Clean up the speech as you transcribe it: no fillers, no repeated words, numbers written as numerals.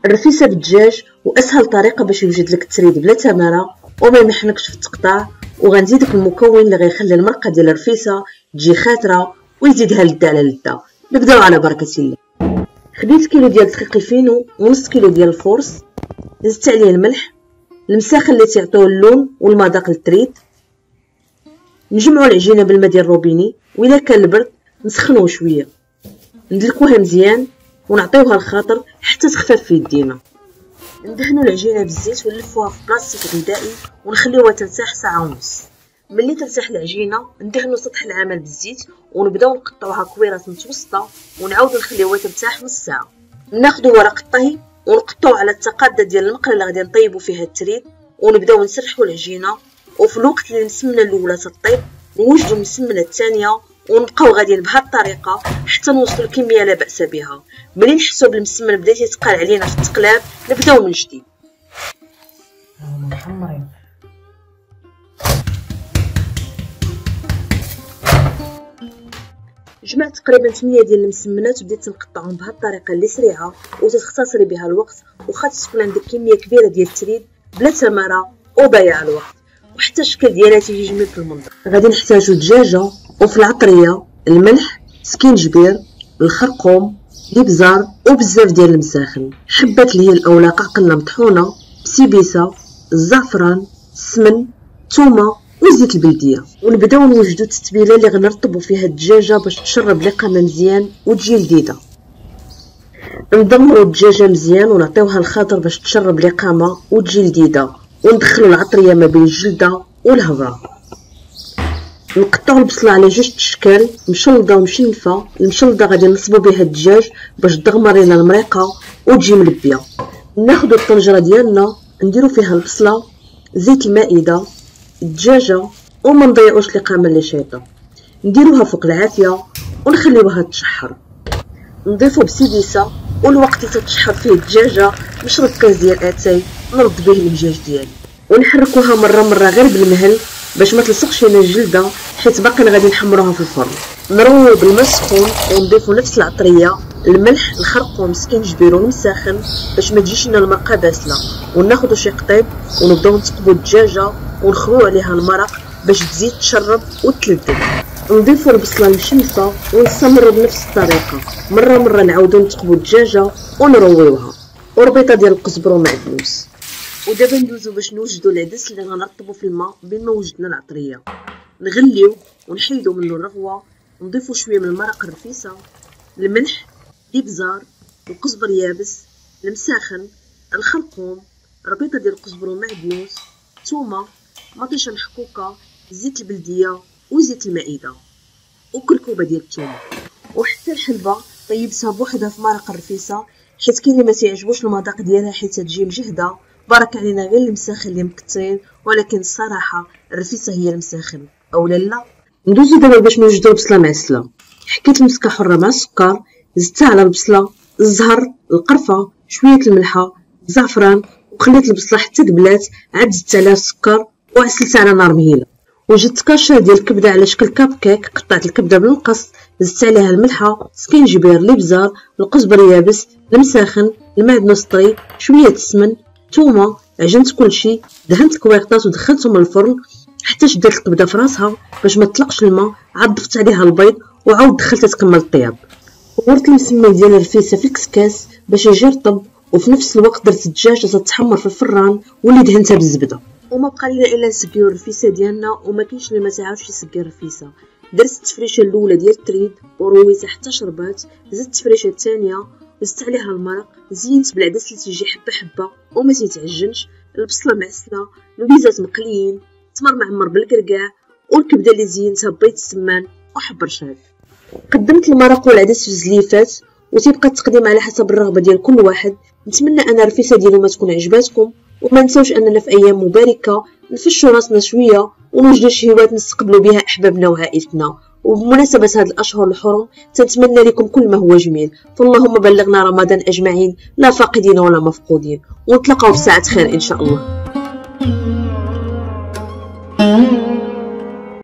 الرفيسه بالدجاج واسهل طريقه باش يوجد لك التريد بلا تماره وما يمحنكش في التقطاع. وغنزيدك المكون اللي غيخلي المرقه ديال الرفيسه تجي خاتره ويزيدها لذه على لذه. نبداو على بركه الله. خديت كيلو ديال الدقيق الفينو ونص كيلو ديال الفورس، زدت عليه الملح، المساخن اللي تيعطيو اللون والمذاق للتريد. نجمعوا العجينه بالماء ديال الروبيني، وإلا كان البرد نسخنوه شويه، ندلكوها مزيان ونعطيوها الخاطر حتى تخفف في يدينا. ندهنوا العجينه بالزيت ونلفوها في بلاستيك غذائي ونخليوها ترتاح ساعه ونص. ملي ترتاح العجينه ندهنوا سطح العمل بالزيت ونبداو نقطعوها كويرات متوسطه ونعاودوا نخليوها ترتاح نص ساعه. ناخذوا ورق الطهي ونقطعوا على التقاده ديال المقله اللي غادي نطيبوا فيها التريد، ونبداو نسرحوا العجينه. وفي الوقت اللي المسمنه الاولى تطيب نوجدوا المسمنه الثانيه ونبقاو غاديين بهذه الطريقه حتى نوصلوا لكميه لا باس بها. ملي نحسوا بالمسمن بدا يتقال علينا في التقلاب نبداو من جديد. محمرين جمعت تقريبا 8 ديال المسمنات وبديت نقطعهم بهذه الطريقه اللي سريعه وتختصري بها الوقت، وخا تكون عندك كميه كبيره ديال التريد بلا تماره وضياع الوقت، وحتى الشكل ديالها تيجي جميل في المنظر. غادي نحتاجو دجاجه وفي العطريه، الملح، سكينجبير، الخرقوم، الابزار وبزاف ديال المساخن، حبات اللي هي الاوراق عقلنا مطحونه، بسيبيسه، الزعفران، السمن، ثومه وزيت البلديه. ونبداو نوجدوا التتبيله اللي غنرطبوا فيها الدجاجه باش تشرب لقامه مزيان وتجي لذيذه. ندمروا الدجاجه مزيان ونعطيوها الخاطر باش تشرب لقامه وتجي لذيذه، وندخلوا العطريه ما بين الجلده والهبره. نقطعوا البصله على جوج اشكال، مشلضه ومشنفه. المشلضه غادي نصبوا بها الدجاج باش تغمر لنا المريقه وتجي ملبيه. ناخذوا الطنجره ديالنا نديروا فيها البصله، زيت المائده، الدجاجه، وما نضيعوش لقامه اللي شايطه. نديروها فوق العافيه ونخليوها تشحر. نضيفوا بسيديسه، والوقت اللي تتشحر فيه الدجاجه نشرب كاس ديال اتاي نرد به المجاج ديالي، ونحركوها مره غير بالمهل باش ما تلصقش لنا الجلده، حيت باقي غادي نحمروها في الفرن. نرويو بالماء سخون ونضيفوا نفس العطريه، الملح، الخرقوم، سكينجبير والمساخن باش ما تجيش لنا المرقه باسله. وناخذوا شي قطيب ونبداو نثقبوا الدجاجه ونخويو عليها المرق باش تزيد تشرب وتلذذ. نضيفوا البصله المشنفه ونستمروا بنفس الطريقه، مره نعاودوا نثقبوا الدجاجه ونرويوها، وربيطه ديال القزبر ومعدنوس. ودابا ندوزو باش نوجدوا العدس اللي غنرطبوا في الماء بين ما وجدنا العطريه. نغليو ونحيدوا منه الرغوه، نضيفوا شويه من المرق الرفيسه، الملح، الابزار، القزبر يابس، المساخن، الخرقوم، ربيطه ديال القزبر ومعدنوس، ثومه، مطيشه محكوكه، زيت البلديه وزيت المائده وكركوبه ديال الثومه. وحتى الحلبه طيبتها بوحدها في مرق الرفيسه، حيت كاين اللي ما تيعجبوش المذاق ديالها حيت تجي مجهده. بارك علينا غير المساخن اللي مكثرين، ولكن الصراحه الرفيسه هي المساخن اولا لا. ندوزو دابا باش نوجدو البصله معسله. حكيت المسكه حره مع السكر، زدتها على البصله، الزهر، القرفه، شويه الملحه، الزعفران، وخليت البصله حتى دبلات، عاد زدت عليها السكر وعسلتها على نار مهيله. وجدت كاشة ديال الكبده على شكل كاب كيك، قطعت الكبده بالمقص، زدت عليها الملحه، سكينجبير، الابزار، القزبر يابس، المساخن، المعدنوس طري، شويه السمن، ثومه. عجنت كلشي، دهنت الكويقطات ودخلتهم للفرن حتى شدات الكبده في راسها باش ما تطلقش الماء. عاد ضفت عليها البيض وعاود دخلتها تكمل الطياب. ورت المسمن ديال الرفيسه في الكسكاس باش يجي رطب، وفي نفس الوقت درت الدجاج تتحمر في الفران واللي دهنتها بالزبده. وما بقى لينا الا نسقيو الرفيسه ديالنا، وما كاينش اللي ما تعرفش يسقي الرفيسه. درت التفريشه الاولى ديال التريد ورويتها حتى شربات، زدت التفريشه الثانيه وزدت عليها المرق، زينت بالعدس اللي تيجي حبه حبه وما تيتعجنش، البصله معسله، البيزات مقليين، التمر معمر بالكركاع، والكبده اللي زينتها ببيض السمان وحب رشاد. قدمت المرق والعدس في الزليفات، وتيبقى التقديم على حسب الرغبه ديال كل واحد. نتمنى ان الرفيسه ديالو ما تكون عجباتكم، وما نساوش اننا في ايام مباركه نفشوا راسنا شويه ونوجدوا شهوات نستقبلوا بها احبابنا وعائلتنا. وبمناسبه هذه الاشهر الحرم تنتمنى لكم كل ما هو جميل، فاللهم بلغنا رمضان اجمعين لا فاقدين ولا مفقودين، ونتلاقاو في ساعه خير ان شاء الله.